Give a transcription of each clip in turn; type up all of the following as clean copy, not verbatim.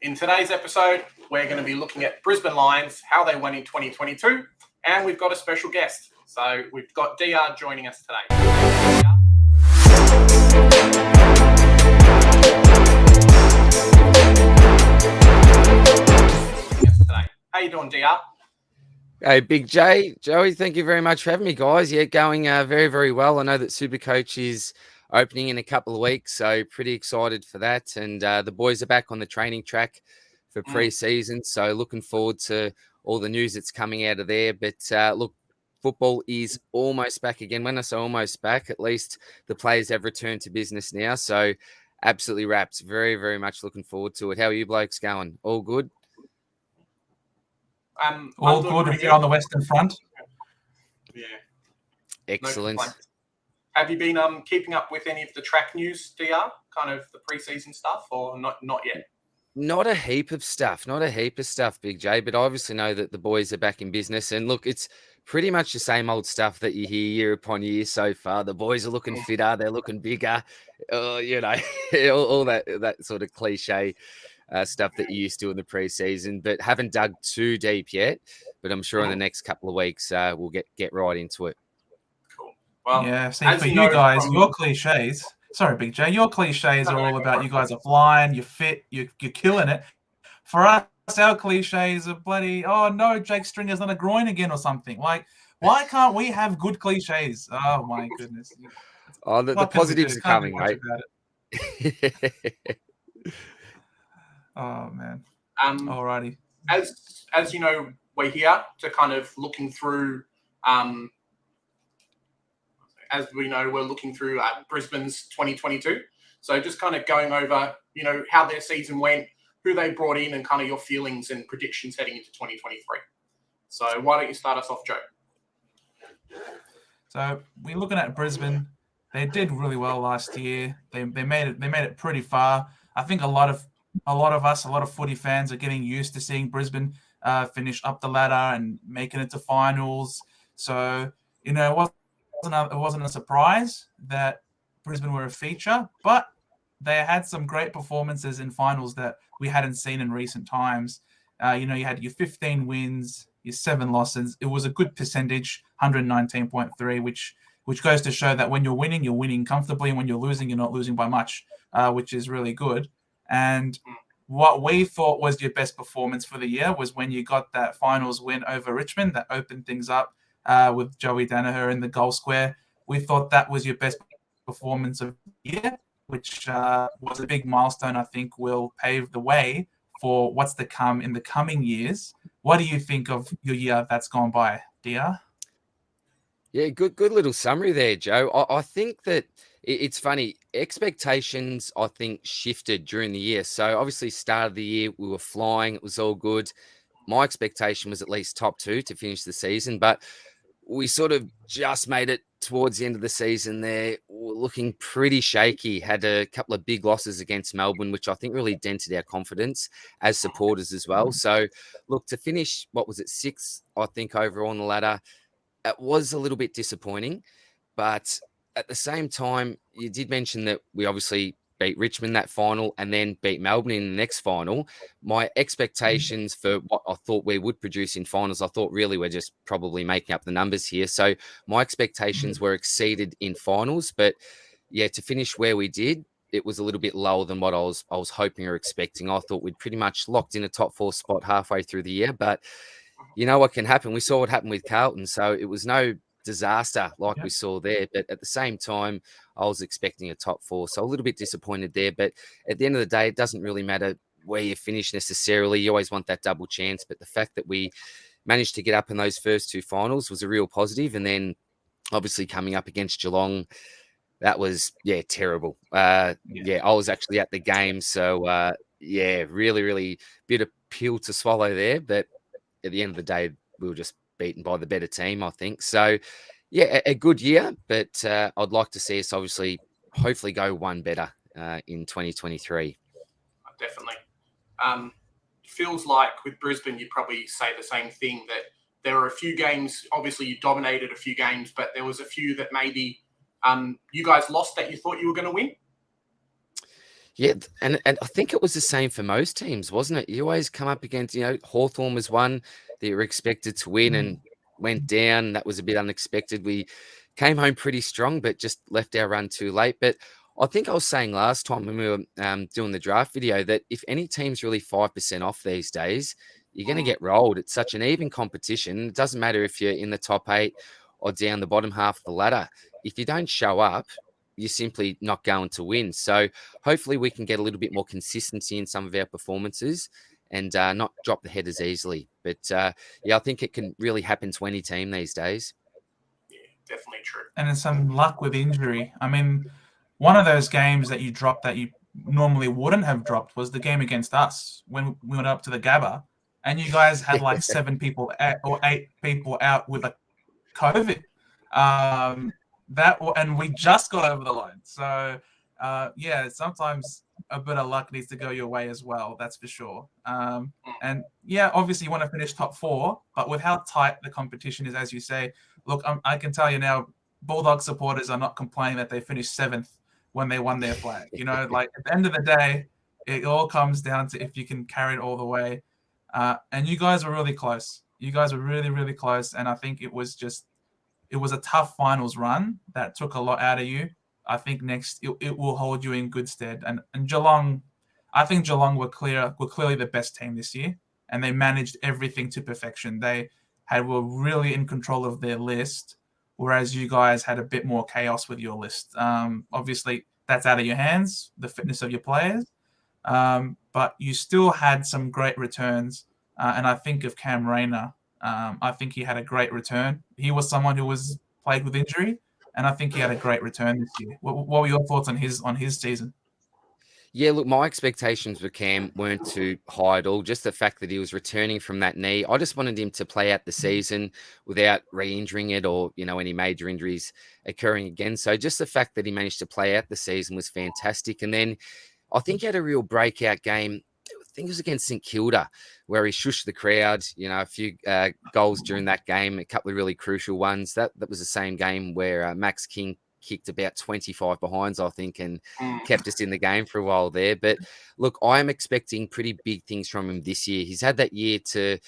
In today's episode, we're going to be looking at Brisbane Lions, how they won in 2022, and we've got a special guest. So we've got DR joining us today. How you doing, DR? Hey, Big J, Joey, thank you very much for having me, guys. Yeah, going very, very well. I know that Supercoach is opening in a couple of weeks, so pretty excited for that. And the boys are back on the training track for pre-season, so looking forward to all the news that's coming out of there. But look, football is almost back again. When I say almost back, at least the players have returned to business now. So absolutely wrapped. Very, very much looking forward to it. How are you blokes going? All good? All good here on the Western Front. Yeah. Excellent. No have you been keeping up with any of the track news, DR? Kind of the pre-season stuff, or not yet? Not a heap of stuff, Big J, but I obviously know that the boys are back in business. And look, it's pretty much the same old stuff that you hear year upon year so far. The boys are looking fitter, they're looking bigger, all that sort of cliche stuff that you used to in the preseason, but haven't dug too deep yet. But I'm sure in the next couple of weeks we'll get right into it. Cool. Well, yeah. See, for you guys, your cliches. Sorry, Big J. Your cliches are all about you guys are flying, you're fit, you're killing it. For us, our cliches are bloody. Oh no, Jake Stringer's on a groin again or something. Like, why can't we have good cliches? Oh my goodness. Oh, the positives are coming, right? Oh man. Alrighty. As you know, we're here to kind of looking through. As we know, we're looking through Brisbane's 2022. So just kind of going over, how their season went, who they brought in, and kind of your feelings and predictions heading into 2023. So why don't you start us off, Joe? So we're looking at Brisbane. They did really well last year. They made it pretty far. I think a lot of footy fans are getting used to seeing Brisbane finish up the ladder and making it to finals. So it wasn't a surprise that Brisbane were a feature, but they had some great performances in finals that we hadn't seen in recent times. You had your 15 wins, your 7 losses. It was a good percentage, 119.3, which goes to show that when you're winning comfortably, and when you're losing, you're not losing by much, which is really good. And what we thought was your best performance for the year was when you got that finals win over Richmond that opened things up with Joey Danaher in the goal square. We thought that was your best performance of the year, which was a big milestone. I think will pave the way for what's to come in the coming years. What do you think of your year that's gone by, DR? Yeah, good little summary there, Joe. I think that it's funny. Expectations, I think, shifted during the year. So obviously, start of the year, we were flying. It was all good. My expectation was at least top 2 to finish the season, but we sort of just made it towards the end of the season there. We're looking pretty shaky. Had a couple of big losses against Melbourne, which I think really dented our confidence as supporters as well. So, look, to finish, 6th, I think, overall on the ladder, it was a little bit disappointing. But at the same time, you did mention that we obviously beat Richmond that final and then beat Melbourne in the next final. My expectations for what I thought we would produce in finals, I thought really we're just probably making up the numbers here. So my expectations were exceeded in finals, but yeah, to finish where we did, it was a little bit lower than what I was hoping or expecting. I thought we'd pretty much locked in a top 4 spot halfway through the year, but you know what can happen. We saw what happened with Carlton, so it was no disaster like we saw there, but at the same time I was expecting a top 4, so a little bit disappointed there. But at the end of the day, it doesn't really matter where you finish necessarily. You always want that double chance, but the fact that we managed to get up in those first 2 finals was a real positive. And then obviously coming up against Geelong, that was terrible. I was actually at the game, so really bit of pill to swallow there, but at the end of the day we were just beaten by the better team, I think. So, yeah, a good year, but I'd like to see us hopefully go one better in 2023. Definitely. Feels like with Brisbane, you probably say the same thing, that there were a few games, obviously you dominated a few games, but there was a few that maybe you guys lost that you thought you were going to win. Yeah, and I think it was the same for most teams, wasn't it? You always come up against, Hawthorn was one that you were expected to win and went down. That was a bit unexpected. We came home pretty strong, but just left our run too late. But I think I was saying last time when we were doing the draft video that if any team's really 5% off these days, you're going to get rolled. It's such an even competition. It doesn't matter if you're in the top 8 or down the bottom half of the ladder. If you don't show up, you're simply not going to win. So hopefully we can get a little bit more consistency in some of our performances and not drop the head as easily. But yeah, I think it can really happen to any team these days. Yeah, definitely true. And then some luck with injury. I mean, one of those games that you dropped that you normally wouldn't have dropped was the game against us when we went up to the Gabba, and you guys had like 7 people or 8 people out with like COVID. And we just got over the line. So yeah, sometimes a bit of luck needs to go your way as well. That's for sure. And yeah, obviously you want to finish top 4, but with how tight the competition is, as you say, look, I can tell you now, Bulldog supporters are not complaining that they finished 7th when they won their flag. Like at the end of the day, it all comes down to if you can carry it all the way. And you guys were really close. You guys were really, really close. And I think it was a tough finals run that took a lot out of you. I think next it will hold you in good stead. And Geelong, I think Geelong were clearly the best team this year, and they managed everything to perfection. They were really in control of their list, whereas you guys had a bit more chaos with your list. Obviously, that's out of your hands, the fitness of your players. But you still had some great returns. And I think of Cam Rayner. I think he had a great return. He was someone who was plagued with injury, and I think he had a great return this year. What were your thoughts on his season? Yeah, look, my expectations for Cam weren't too high at all. Just the fact that he was returning from that knee. I just wanted him to play out the season without re-injuring it or, any major injuries occurring again. So just the fact that he managed to play out the season was fantastic. And then I think he had a real breakout game. I think it was against St Kilda, where he shushed the crowd. A few goals during that game, a couple of really crucial ones. That was the same game where Max King kicked about 25 behinds, I think, and kept us in the game for a while there. But look, I am expecting pretty big things from him this year. He's had that year to,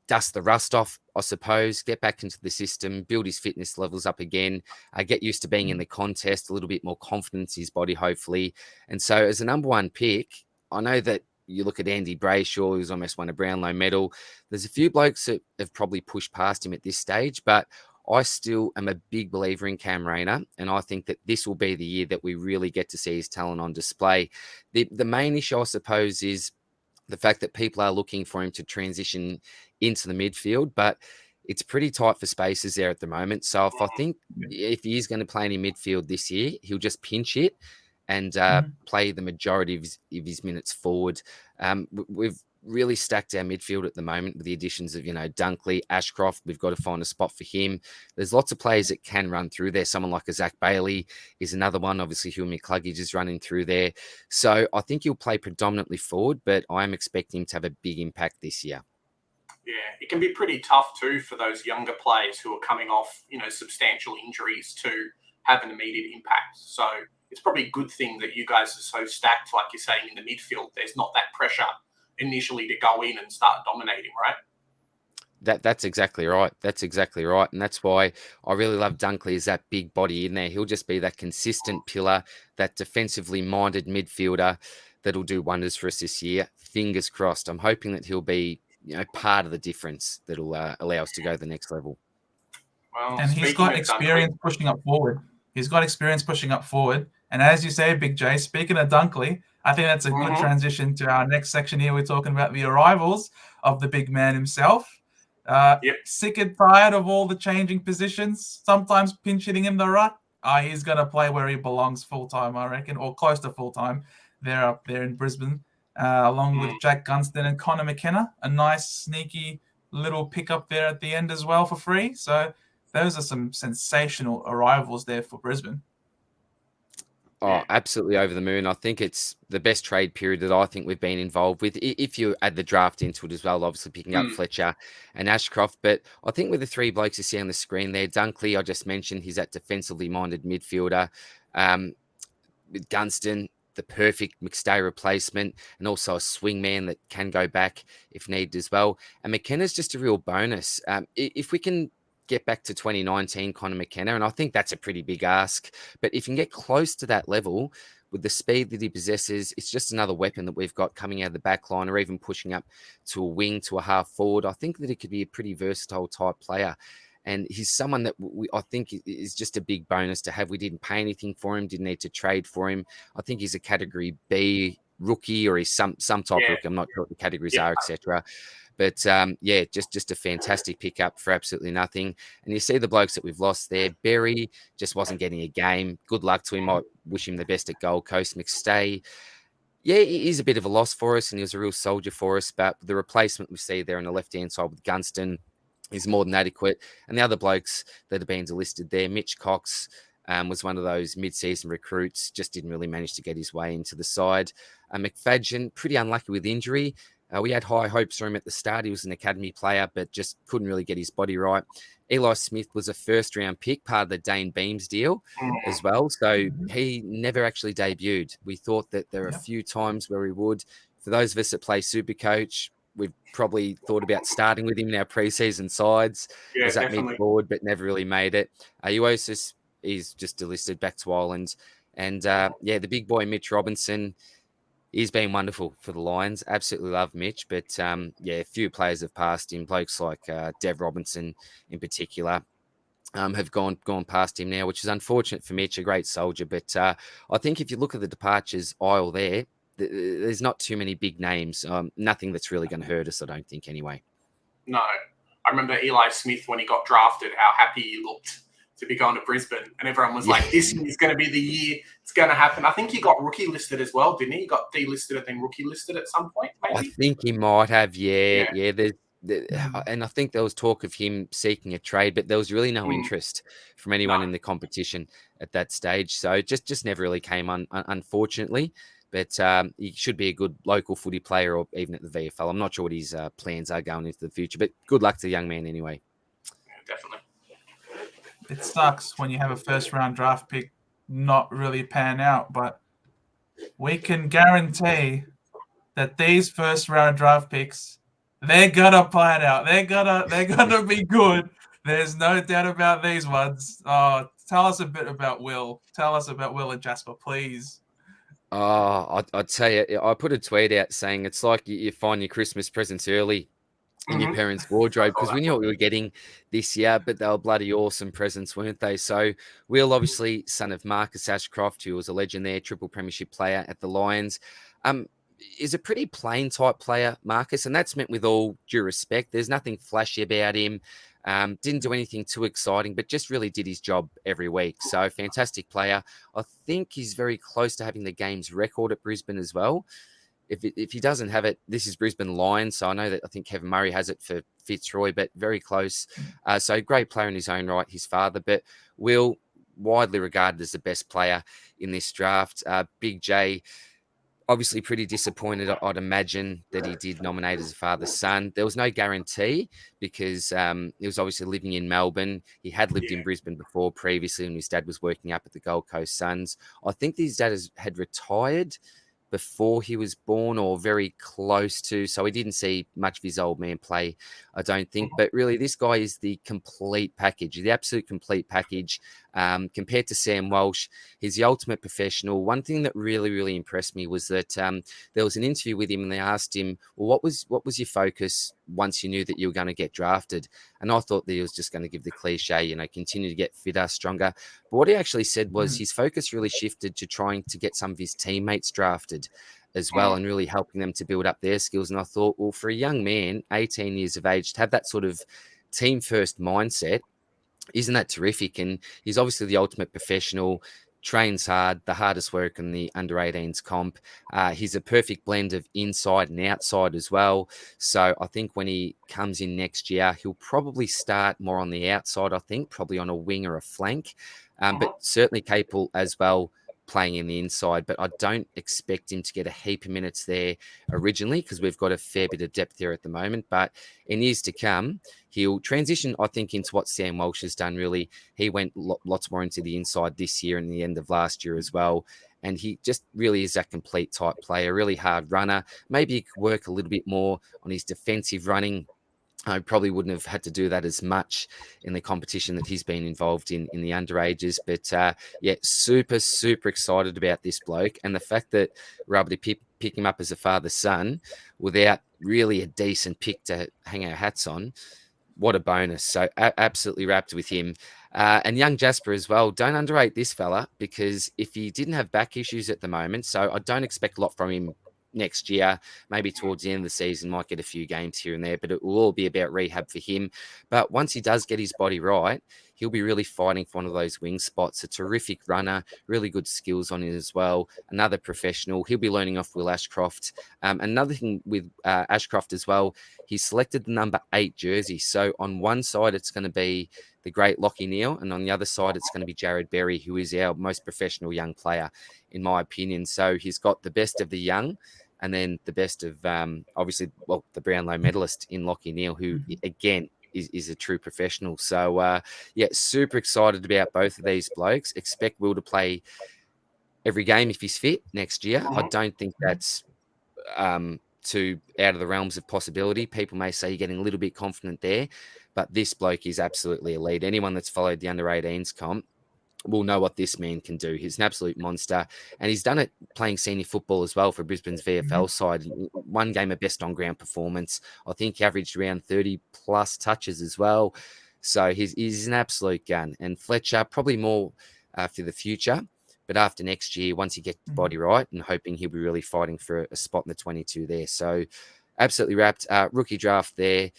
dust the rust off, I suppose, get back into the system, build his fitness levels up again, get used to being in the contest, a little bit more confidence in his body, hopefully. And so as a number 1 pick, I know that you look at Andy Brayshaw, who's almost won a Brownlow medal. There's a few blokes that have probably pushed past him at this stage, but I still am a big believer in Cam Rayner, and I think that this will be the year that we really get to see his talent on display. The main issue, I suppose, is the fact that people are looking for him to transition into the midfield, but it's pretty tight for spaces there at the moment. So if he is going to play any midfield this year, he'll just pinch it and play the majority of his minutes forward. We've really stacked our midfield at the moment with the additions of, Dunkley, Ashcroft. We've got to find a spot for him. There's lots of players that can run through there. Someone like a Zach Bailey is another one. Obviously, Hugh McCluggage is running through there. So I think he'll play predominantly forward, but I am expecting him to have a big impact this year. Yeah, it can be pretty tough too for those younger players who are coming off, substantial injuries to have an immediate impact. So it's probably a good thing that you guys are so stacked, like you're saying, in the midfield. There's not that pressure initially to go in and start dominating, right? That's exactly right. That's exactly right. And that's why I really love Dunkley as that big body in there. He'll just be that consistent pillar, that defensively minded midfielder that'll do wonders for us this year. Fingers crossed. I'm hoping that he'll be, part of the difference that'll allow us to go to the next level. Well, and he's got experience pushing up forward. And as you say, Big J, speaking of Dunkley, I think that's a good transition to our next section here. We're talking about the arrivals of the big man himself. Sick and tired of all the changing positions, sometimes pinch hitting in the ruck. He's going to play where he belongs full-time, I reckon, or close to full-time. They're up there in Brisbane, along with Jack Gunston and Connor McKenna. A nice, sneaky little pickup there at the end as well for free. So those are some sensational arrivals there for Brisbane. Oh, absolutely over the moon. I think it's the best trade period that I think we've been involved with. If you add the draft into it as well, obviously picking up Fletcher and Ashcroft. But I think with the 3 blokes you see on the screen there, Dunkley, I just mentioned, he's that defensively minded midfielder. With Gunston, the perfect McStay replacement, and also a swingman that can go back if needed as well. And McKenna's just a real bonus. If we can get back to 2019 Connor McKenna, and I think that's a pretty big ask, but if you can get close to that level with the speed that he possesses, it's just another weapon that we've got coming out of the back line, or even pushing up to a wing, to a half forward. I think that it could be a pretty versatile type player. And he's someone that I think is just a big bonus to have. We didn't pay anything for him, didn't need to trade for him. I think he's a category B rookie, or he's some type of rookie. I'm not sure what the categories are, etc. But just a fantastic pickup for absolutely nothing. And you see the blokes that we've lost there. Berry just wasn't getting a game. Good luck to him. I wish him the best at Gold Coast. McStay, he is a bit of a loss for us, and he was a real soldier for us. But the replacement we see there on the left-hand side with Gunston is more than adequate. And the other blokes that have been delisted there, Mitch Cox was one of those mid-season recruits, just didn't really manage to get his way into the side. McFadgen, pretty unlucky with injury. We had high hopes for him at the start. He was an academy player, but just couldn't really get his body right. Eli Smith was a first-round pick, part of the Dane Beams deal as well. So he never actually debuted. We thought that there are a few times where he would. For those of us that play Supercoach, we've probably thought about starting with him in our preseason sides as that mid-forward, but never really made it. Uosis is just delisted back to Ireland. And, the big boy, Mitch Robinson, he's been wonderful for the Lions. Absolutely love Mitch. But, a few players have passed him. Blokes like Dev Robinson in particular have gone past him now, which is unfortunate for Mitch, a great soldier. But I think if you look at the departures aisle there's not too many big names. Nothing that's really going to hurt us, I don't think, anyway. No. I remember Eli Smith, when he got drafted, how happy he looked to be going to Brisbane. And everyone was like, this is going to be the year it's going to happen. I think he got rookie listed as well, didn't he? He got delisted and then rookie listed at some point, maybe? I think he might have, and I think there was talk of him seeking a trade, but there was really no interest from anyone in the competition at that stage. So just never really came on, unfortunately. But he should be a good local footy player, or even at the VFL. I'm not sure what his plans are going into the future, but good luck to the young man anyway. Yeah, definitely. It sucks when you have a first-round draft pick not really pan out, but we can guarantee that these first-round draft picks, they're gonna pan out. They're gonna be good. There's no doubt about these ones. Oh, tell us a bit about Will. Tell us about Will and Jasper, please. Oh, I'd tell you, I put a tweet out saying it's like you find your Christmas presents early in your parents' wardrobe, because we knew what we were getting this year, but they were bloody awesome presents, weren't they? So Will, obviously son of Marcus Ashcroft, who was a legend there, triple premiership player at the Lions, is a pretty plain type player, Marcus, and that's meant with all due respect. There's nothing flashy about him. Didn't do anything too exciting, but just really did his job every week. So fantastic player. I think he's very close to having the game's record at Brisbane as well. If he doesn't have it, this is Brisbane Lions. So I think Kevin Murray has it for Fitzroy, but very close. So great player in his own right, his father. But Will, widely regarded as the best player in this draft. Big J, obviously pretty disappointed, I'd imagine, that he did nominate as a father's son. There was no guarantee because he was obviously living in Melbourne. He had lived in Brisbane before previously, and his dad was working up at the Gold Coast Suns. I think his dad had retired before he was born, or very close to, so he didn't see much of his old man play, I don't think. But really, this guy is the complete package, the absolute complete package. Compared to Sam Walsh, he's the ultimate professional. One thing that really, really impressed me was that there was an interview with him, and they asked him, well, what was your focus once you knew that you were going to get drafted? And I thought that he was just going to give the cliche, continue to get fitter, stronger. But what he actually said was his focus really shifted to trying to get some of his teammates drafted as well, and really helping them to build up their skills. And I thought, well, for a young man, 18 years of age, to have that sort of team first mindset, isn't that terrific? And he's obviously the ultimate professional, trains hard, the hardest work in the under-18s comp. He's a perfect blend of inside and outside as well. So I think when he comes in next year, he'll probably start more on the outside, I think, probably on a wing or a flank, but certainly capable as well playing in the inside. But I don't expect him to get a heap of minutes there originally, because we've got a fair bit of depth there at the moment. But in years to come, he'll transition, I think, into what Sam Walsh has done, really. He went lots more into the inside this year and the end of last year as well. And he just really is that complete type player, really hard runner. Maybe he could work a little bit more on his defensive running. I probably wouldn't have had to do that as much in the competition that he's been involved in the underages. But yeah, super, super excited about this bloke. And the fact that we're able to pick him up as a father-son without really a decent pick to hang our hats on, what a bonus. So absolutely wrapped with him. And young Jasper as well. Don't underrate this fella, because if he didn't have back issues at the moment, so I don't expect a lot from him next year, maybe towards the end of the season, might get a few games here and there, but it will all be about rehab for him. But once he does get his body right, he'll be really fighting for one of those wing spots. A terrific runner, really good skills on it as well. Another professional. He'll be learning off Will Ashcroft. Another thing with Ashcroft as well, he selected the number 8 jersey. So on one side, it's going to be the great Lachie Neale, and on the other side, it's going to be Jared Berry, who is our most professional young player, in my opinion. So he's got the best of the young, and then the best of, obviously, well, the Brownlow medalist in Lachie Neale, who, again, is a true professional. So, yeah, super excited about both of these blokes. Expect Will to play every game if he's fit next year. I don't think that's too out of the realms of possibility. People may say you're getting a little bit confident there, but this bloke is absolutely elite. Anyone that's followed the under-18s comp will know what this man can do. He's an absolute monster, and he's done it playing senior football as well for Brisbane's VFL side. One game of best on-ground performance. I think he averaged around 30-plus touches as well. So he's an absolute gun. And Fletcher, probably more for the future, but after next year, once he gets his body right, and hoping he'll be really fighting for a spot in the 22 there. So absolutely wrapped. Rookie draft there.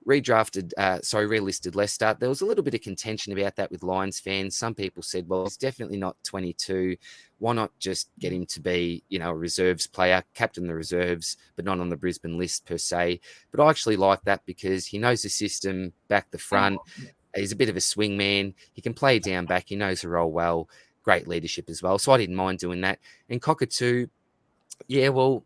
Relisted Leicester. There was a little bit of contention about that with Lions fans. Some people said, well, he's definitely not 22. Why not just get him to be, a reserves player, captain the reserves, but not on the Brisbane list per se. But I actually like that because he knows the system back the front. He's a bit of a swing man. He can play down back. He knows the role well. Great leadership as well. So I didn't mind doing that. And Cockatoo, yeah, well,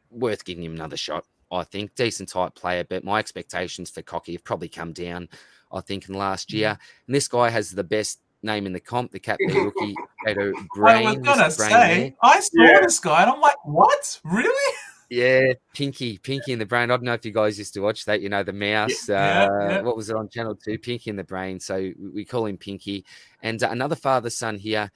worth giving him another shot. I think decent type player, but my expectations for Cocky have probably come down, I think, in the last year. And this guy has the best name in the comp, the Cat B rookie, Brain. I was going to say, I saw this guy and I'm like, what? Really? Yeah, Pinky in the Brain. I don't know if you guys used to watch that, the mouse. What was it on Channel 2? Pinky in the Brain. So we call him Pinky. And another father-son here,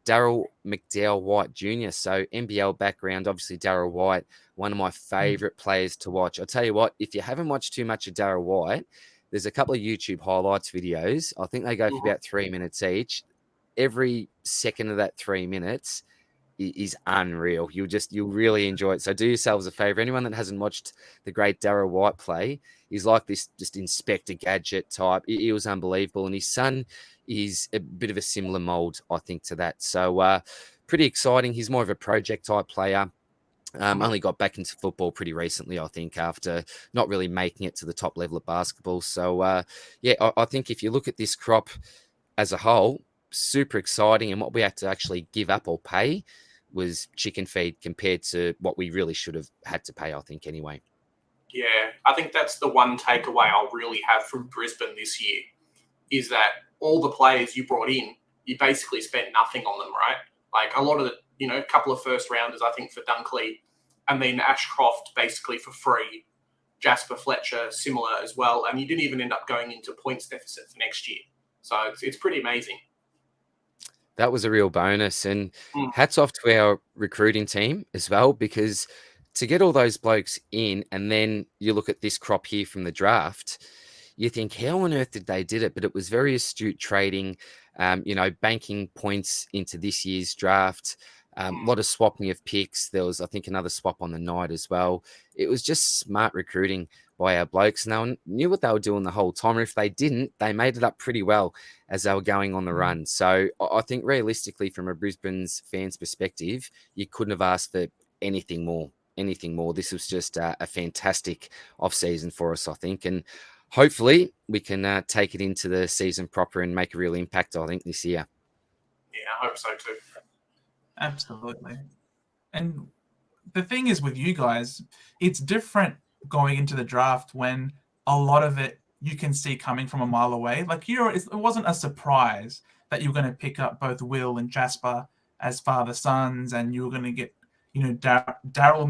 Daryl McDowell White Jr. So NBL background, obviously Daryl White, one of my favorite players to watch. I'll tell you what, if you haven't watched too much of Daryl White, there's a couple of YouTube highlights videos. I think they go for about 3 minutes each. Every second of that 3 minutes is unreal. You'll really enjoy it. So do yourselves a favor. Anyone that hasn't watched the great Daryl White play, he's like this just Inspector Gadget type. He was unbelievable. And his son is a bit of a similar mold, I think, to that. So pretty exciting. He's more of a project type player. Only got back into football pretty recently, I think, after not really making it to the top level of basketball. So, I think if you look at this crop as a whole, super exciting. And what we had to actually give up or pay was chicken feed compared to what we really should have had to pay, I think, anyway. Yeah, I think that's the one takeaway I'll really have from Brisbane this year is that all the players you brought in, you basically spent nothing on them, right? Like a lot of the, a couple of first rounders, I think, for Dunkley, and then Ashcroft basically for free, Jasper Fletcher similar as well, and you didn't even end up going into points deficit for next year. So it's pretty amazing. That was a real bonus, and hats off to our recruiting team as well, because to get all those blokes in, and then you look at this crop here from the draft, you think, how on earth did they did it? But it was very astute trading, banking points into this year's draft, a lot of swapping of picks. There was, I think, another swap on the night as well. It was just smart recruiting by our blokes. And they knew what they were doing the whole time. And if they didn't, they made it up pretty well as they were going on the run. So I think realistically, from a Brisbane's fans' perspective, you couldn't have asked for anything more. This was just a fantastic off-season for us, I think. And hopefully we can take it into the season proper and make a real impact, I think, this year. Yeah, I hope so too. Absolutely. And the thing is with you guys, it's different going into the draft when a lot of it you can see coming from a mile away. Like it wasn't a surprise that you were going to pick up both Will and Jasper as father sons, and you were going to get, Daryl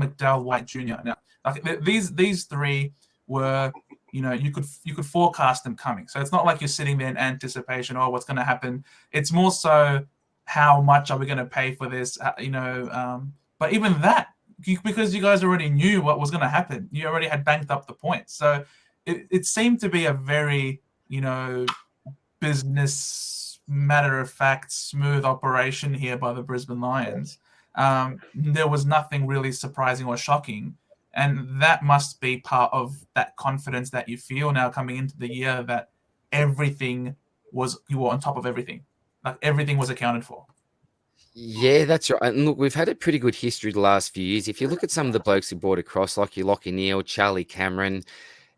McDowell White Jr. Now, like these three were, you could forecast them coming. So it's not like you're sitting there in anticipation, oh, what's going to happen. It's more so, how much are we going to pay for this? But even that, because you guys already knew what was going to happen, you already had banked up the points. So it seemed to be a very, business, matter of fact, smooth operation here by the Brisbane Lions. There was nothing really surprising or shocking. And that must be part of that confidence that you feel now coming into the year, that you were on top of everything. Like everything was accounted for. Yeah, that's right. And look, we've had a pretty good history the last few years. If you look at some of the blokes who brought across, like your Lockie Neal, Charlie Cameron,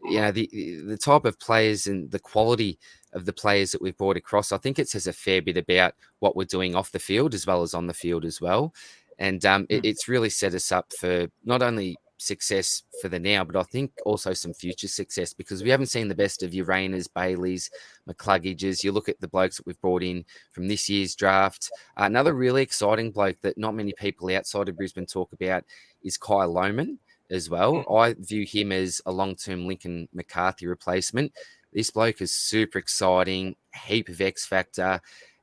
the type of players and the quality of the players that we've brought across, I think it says a fair bit about what we're doing off the field as well as on the field as well. And it's really set us up for not only success for the now, but I think also some future success, because we haven't seen the best of your Rainers, Baileys, McCluggages. You look at the blokes that we've brought in from this year's draft. Another really exciting bloke that not many people outside of Brisbane talk about is Kai Lohman as well. I view him as a long-term Lincoln McCarthy replacement. This bloke is super exciting, heap of X factor.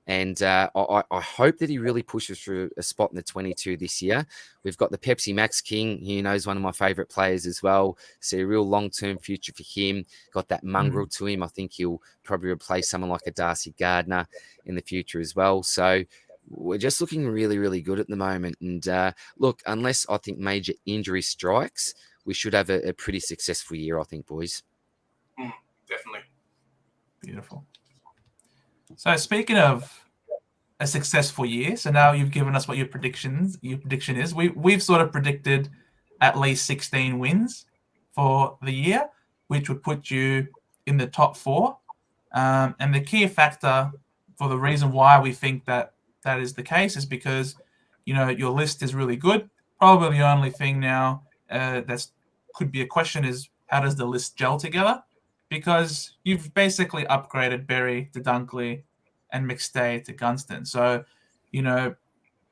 And I hope that he really pushes through a spot in the 22 this year. We've got the Pepsi Max King, who knows one of my favourite players as well. See a real long-term future for him. Got that mongrel to him. I think he'll probably replace someone like a Darcy Gardner in the future as well. So we're just looking really, really good at the moment. And look, unless I think major injury strikes, we should have a pretty successful year, I think, boys. Definitely. Beautiful. So speaking of a successful year, so now you've given us what your prediction is. We've sort of predicted at least 16 wins for the year, which would put you in the top 4. And the key factor for the reason why we think that is the case is because, your list is really good. Probably the only thing now that could be a question is, how does the list gel together? Because you've basically upgraded Berry to Dunkley and McStay to Gunston. So,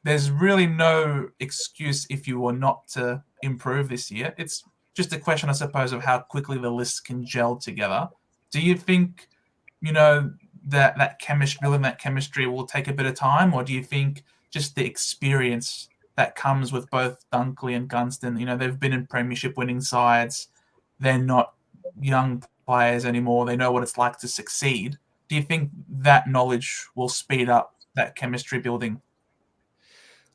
there's really no excuse if you were not to improve this year. It's just a question, I suppose, of how quickly the list can gel together. Do you think, that chemistry, building that chemistry will take a bit of time? Or do you think just the experience that comes with both Dunkley and Gunston, they've been in premiership winning sides, they're not young players anymore, they know what it's like to succeed. Do you think that knowledge will speed up that chemistry building?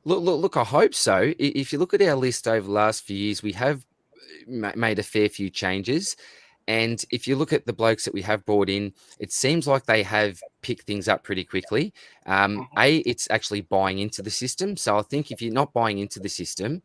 Look, I hope so. If you look at our list over the last few years, we have made a fair few changes. And if you look at the blokes that we have brought in, it seems like they have picked things up pretty quickly. It's actually buying into the system. So I think if you're not buying into the system,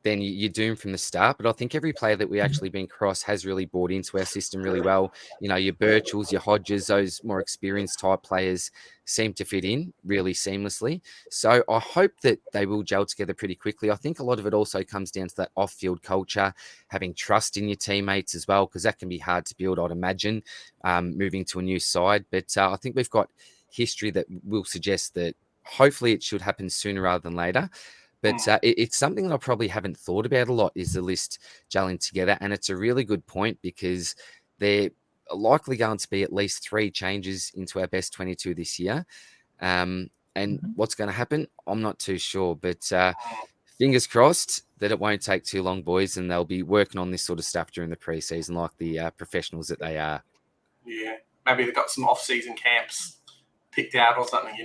then you're doomed from the start. But I think every player that we actually been across has really bought into our system really well. Your Birchells, your Hodges, those more experienced type players seem to fit in really seamlessly. So I hope that they will gel together pretty quickly. I think a lot of it also comes down to that off-field culture, having trust in your teammates as well, because that can be hard to build, I'd imagine, moving to a new side. But I think we've got history that will suggest that hopefully it should happen sooner rather than later. But it's something that I probably haven't thought about a lot, is the list gelling together. And it's a really good point, because there are likely going to be at least 3 changes into our best 22 this year. And what's going to happen, I'm not too sure. But fingers crossed that it won't take too long, boys, and they'll be working on this sort of stuff during the preseason like the professionals that they are. Yeah, maybe they've got some off-season camps picked out or something,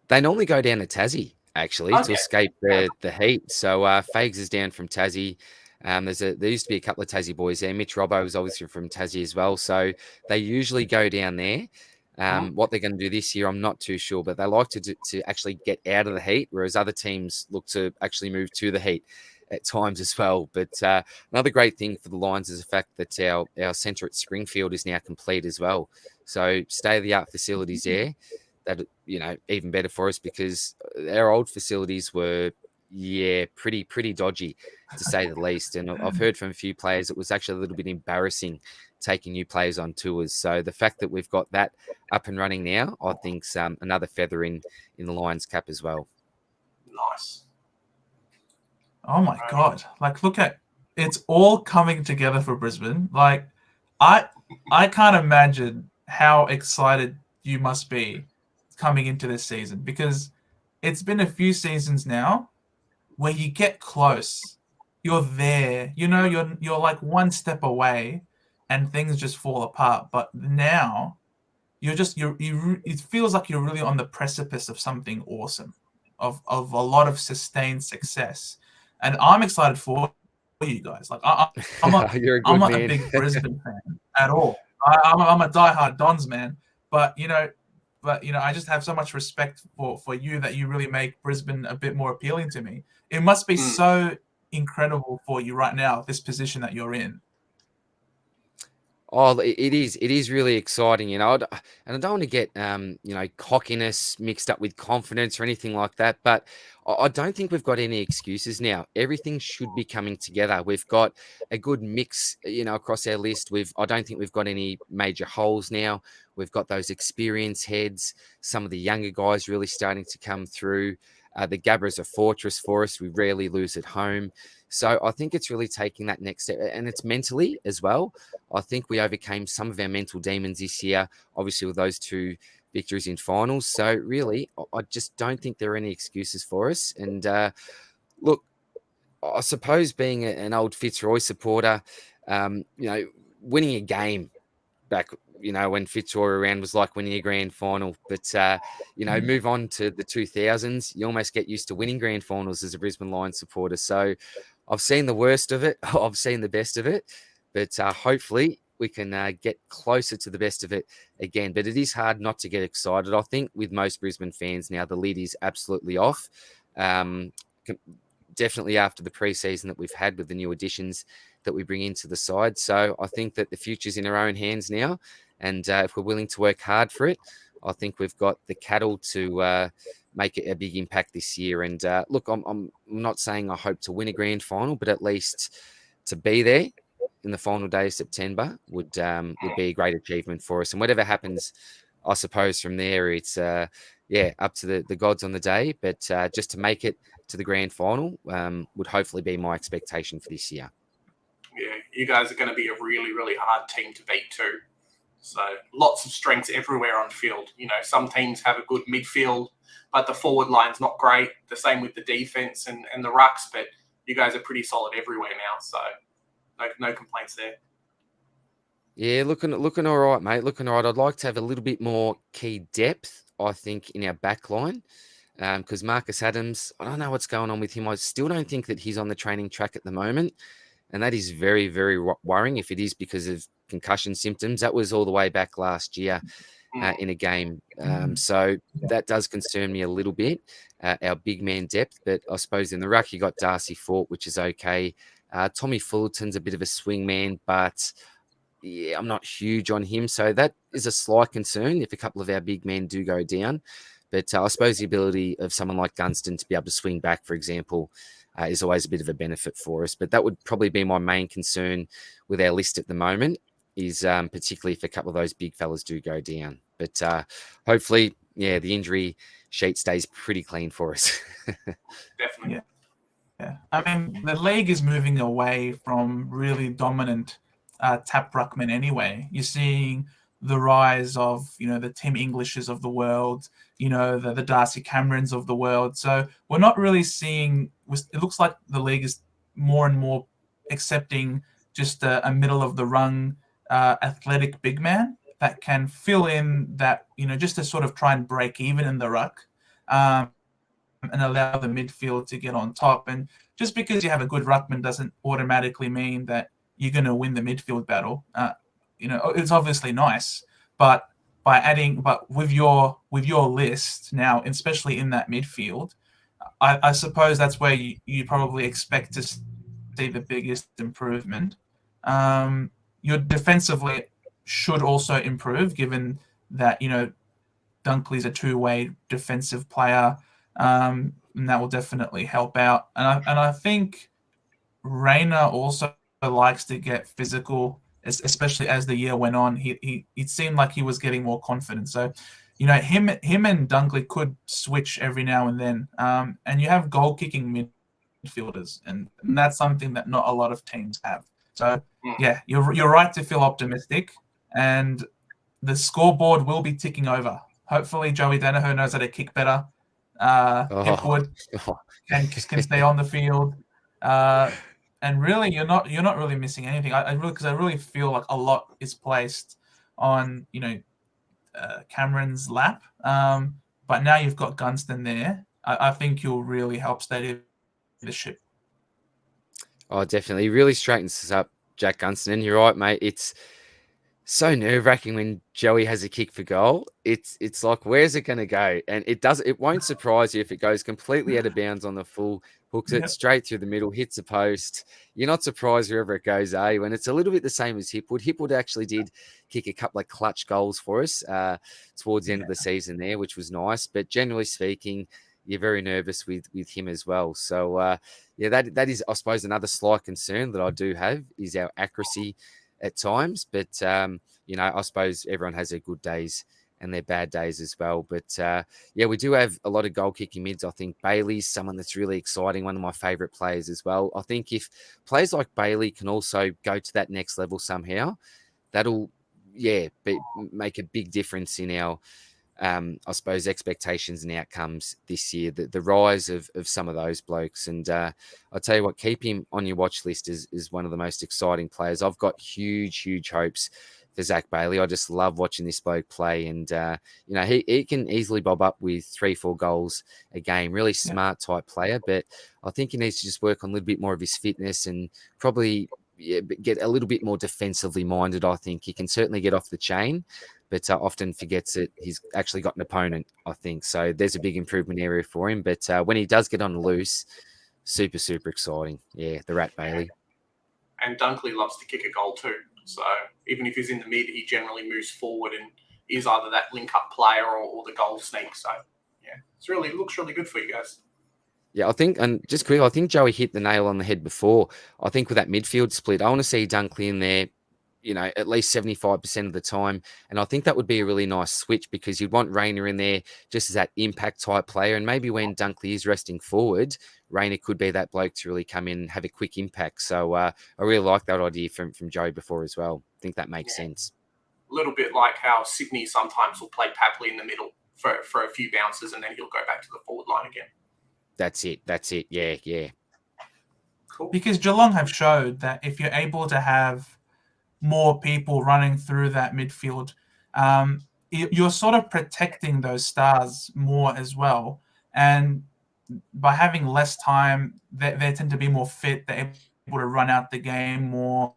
They normally go down to Tassie, actually, to escape the heat. So Fags is down from Tassie. There used to be a couple of Tassie boys there. Mitch Robbo was obviously from Tassie as well. So they usually go down there. What they're going to do this year, I'm not too sure, but they like to actually get out of the heat, whereas other teams look to actually move to the heat at times as well. But another great thing for the Lions is the fact that our centre at Springfield is now complete as well. So state-of-the-art facilities there. That, even better for us, because our old facilities were, pretty dodgy, to say the least. And I've heard from a few players it was actually a little bit embarrassing taking new players on tours. So the fact that we've got that up and running now, I think's another feather in the Lions' cap as well. Nice. Oh my God. Like, look at it's all coming together for Brisbane. Like, I can't imagine how excited you must be coming into this season, because it's been a few seasons now where you get close. You're there. You're like one step away and things just fall apart. But now it feels like you're really on the precipice of something awesome, of a lot of sustained success. And I'm excited for you guys. Like You're a I'm good not a man. big Brisbane fan at all. I'm a diehard Dons man, but I just have so much respect for you that you really make Brisbane a bit more appealing to me. It must be so incredible for you right now, this position that you're in. Oh, it is. It is really exciting, and I don't want to get cockiness mixed up with confidence or anything like that. But I don't think we've got any excuses now. Everything should be coming together. We've got a good mix, across our list. I don't think we've got any major holes now. We've got those experienced heads. Some of the younger guys really starting to come through. The Gabba's a fortress for us. We rarely lose at home. So I think it's really taking that next step, and it's mentally as well. I think we overcame some of our mental demons this year, obviously with those 2 victories in finals. So really, I just don't think there are any excuses for us. And look, I suppose being an old Fitzroy supporter, winning a game back, when Fitzroy around was like winning a grand final. But, move on to the 2000s, you almost get used to winning grand finals as a Brisbane Lions supporter. So I've seen the worst of it. I've seen the best of it. But hopefully we can get closer to the best of it again. But it is hard not to get excited. I think with most Brisbane fans now, the lid is absolutely off. Definitely after the preseason that we've had with the new additions that we bring into the side. So I think that the future's in our own hands now. And if we're willing to work hard for it, I think we've got the cattle to make a big impact this year. And look, I'm not saying I hope to win a grand final, but at least to be there in the final day of September would be a great achievement for us. And whatever happens, I suppose from there, it's up to the gods on the day. But just to make it to the grand final would hopefully be my expectation for this year. Yeah, you guys are going to be a really, really hard team to beat too. So lots of strengths everywhere on field. Some teams have a good midfield, but the forward line's not great. The same with the defense and the rucks, but you guys are pretty solid everywhere now. So no complaints there. Yeah, looking all right, mate. Looking all right. I'd like to have a little bit more key depth, I think, in our back line. Because Marcus Adams, I don't know what's going on with him. I still don't think that he's on the training track at the moment. And that is very, very worrying if it is because of concussion symptoms. That was all the way back last year in a game. So that does concern me a little bit, our big man depth. But I suppose in the ruck, you got Darcy Fort, which is okay. Tommy Fullerton's a bit of a swing man, but yeah, I'm not huge on him. So that is a slight concern if a couple of our big men do go down. But I suppose the ability of someone like Gunston to be able to swing back, for example, is always a bit of a benefit for us. But that would probably be my main concern with our list at the moment, is particularly if a couple of those big fellas do go down. But hopefully, the injury sheet stays pretty clean for us. Definitely. Yeah. I mean, the league is moving away from really dominant tap ruckmen anyway. You're seeing the rise of, the Tim Englishes of the world, the Darcy Camerons of the world. So we're not really seeing, it looks like the league is more and more accepting just a middle of the rung athletic big man that can fill in that, just to sort of try and break even in the ruck and allow the midfield to get on top. And just because you have a good ruckman doesn't automatically mean that you're going to win the midfield battle. It's obviously nice, but with your list now, especially in that midfield, I suppose that's where you probably expect to see the biggest improvement. Your defensively should also improve, given that Dunkley's a two-way defensive player, and that will definitely help out. And I think Rayner also likes to get physical, especially as the year went on. It seemed like he was getting more confident. So, him and Dunkley could switch every now and then. And you have goal kicking midfielders, and that's something that not a lot of teams have. So yeah, you're right to feel optimistic, and the scoreboard will be ticking over. Hopefully, Joey Danaher knows how to kick better. Hipwood can stay on the field, and really, you're not really missing anything. I really feel like a lot is placed on Cameron's lap. But now you've got Gunston there. I think you'll really help steady the ship. Oh, definitely. He really straightens us up, Jack Gunston. And you're right, mate. It's so nerve-wracking when Joey has a kick for goal. It's like, where's it going to go? And it won't surprise you if it goes completely out of bounds on the full, hooks it straight through the middle, hits the post. You're not surprised wherever it goes, eh? When it's a little bit the same as Hipwood. Hipwood actually did kick a couple of clutch goals for us towards the end of the season there, which was nice. But generally speaking, you're very nervous with him as well. So, that is, I suppose, another slight concern that I do have is our accuracy at times. But, I suppose everyone has their good days and their bad days as well. But, we do have a lot of goal-kicking mids. I think Bailey's someone that's really exciting, one of my favourite players as well. I think if players like Bailey can also go to that next level somehow, that'll, make a big difference in our I suppose, expectations and outcomes this year, the rise of some of those blokes. And I'll tell you what, keep him on your watch list is one of the most exciting players. I've got huge hopes for Zach Bailey. I just love watching this bloke play. And, he can easily bob up with 3-4 goals a game. Really smart type player. But I think he needs to just work on a little bit more of his fitness and probably get a little bit more defensively minded. I think he can certainly get off the chain, but often forgets that he's actually got an opponent, I think. So there's a big improvement area for him. But when he does get on loose, super exciting. Yeah, the Rat Bailey. And Dunkley loves to kick a goal too. So even if he's in the mid, he generally moves forward and is either that link-up player or the goal sneak. So, it looks really good for you guys. Yeah, I think, and just quickly, I think Joey hit the nail on the head before. I think with that midfield split, I want to see Dunkley in there, at least 75% of the time. And I think that would be a really nice switch because you'd want Rayner in there just as that impact type player. And maybe when Dunkley is resting forward, Rayner could be that bloke to really come in and have a quick impact. So I really like that idea from Joey before as well. I think that makes sense. A little bit like how Sydney sometimes will play Papley in the middle for a few bounces and then he'll go back to the forward line again. That's it. Yeah. Cool. Because Geelong have showed that if you're able to have more people running through that midfield, you're sort of protecting those stars more as well. And by having less time, they tend to be more fit. They're able to run out the game more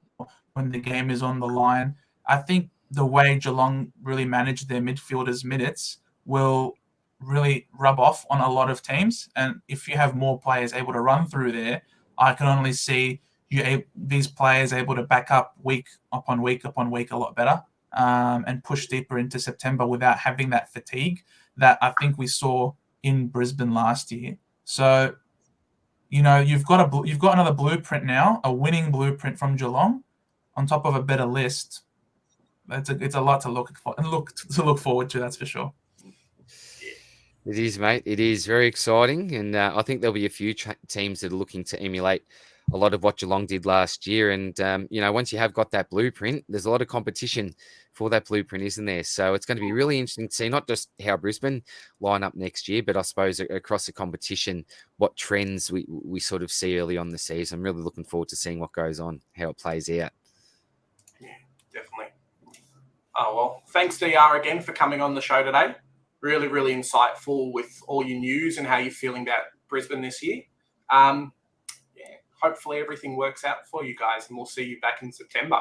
when the game is on the line. I think the way Geelong really manage their midfielders' minutes will really rub off on a lot of teams. And if you have more players able to run through there, I can only see these players able to back up week upon week a lot better and push deeper into September without having that fatigue that I think we saw in Brisbane last year. So, you've got another blueprint now, a winning blueprint from Geelong on top of a better list. It's a lot to look forward to, that's for sure. It is, mate. It is very exciting. And I think there'll be a few teams that are looking to emulate a lot of what Geelong did last year. And, once you have got that blueprint, there's a lot of competition for that blueprint, isn't there? So it's going to be really interesting to see not just how Brisbane line up next year, but I suppose across the competition, what trends we sort of see early on the season. I'm really looking forward to seeing what goes on, how it plays out. Yeah, definitely. Oh, well, thanks, DR, again for coming on the show today. Really, really insightful with all your news and how you're feeling about Brisbane this year. Hopefully everything works out for you guys and we'll see you back in September.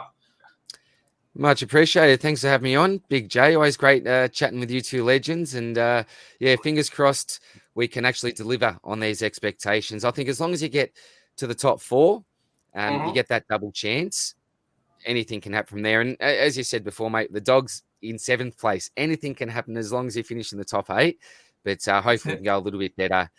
Much appreciated. Thanks for having me on, Big J. Always great chatting with you two legends. And fingers crossed we can actually deliver on these expectations. I think as long as you get to the top 4, you get that double chance, anything can happen from there. And as you said before, mate, the Dogs in 7th place. Anything can happen as long as you finish in the top 8. But hopefully we can go a little bit better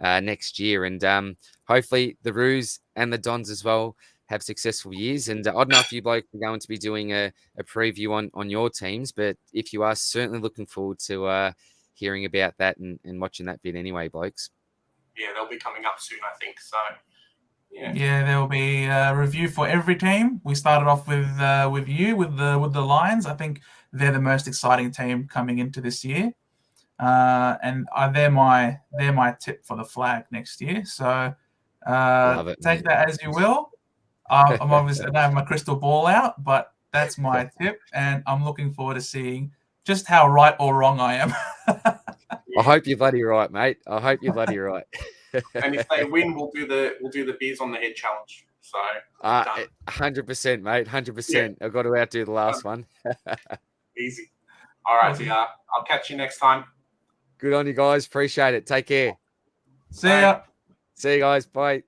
next year. And hopefully the Roos and the Dons as well have successful years. And I don't know if you blokes are going to be doing a preview on your teams, but if you are, certainly looking forward to hearing about that and watching that vid anyway, blokes. Yeah, they'll be coming up soon, I think. So, yeah. Yeah, there will be a review for every team. We started off with the Lions. I think they're the most exciting team coming into this year, and they're my tip for the flag next year. So Love it, take mate. that as you will. I'm obviously I don't have my crystal ball out, but that's my tip, and I'm looking forward to seeing just how right or wrong I am. I hope you're bloody right, mate. I hope you're bloody right. And if they win, we'll do the beers on the head challenge. So 100%, mate. 100%. I've got to outdo the last one. Easy. All right, Awesome. I'll catch you next time. Good on you guys. Appreciate it. Take care. See ya. See you guys. Bye.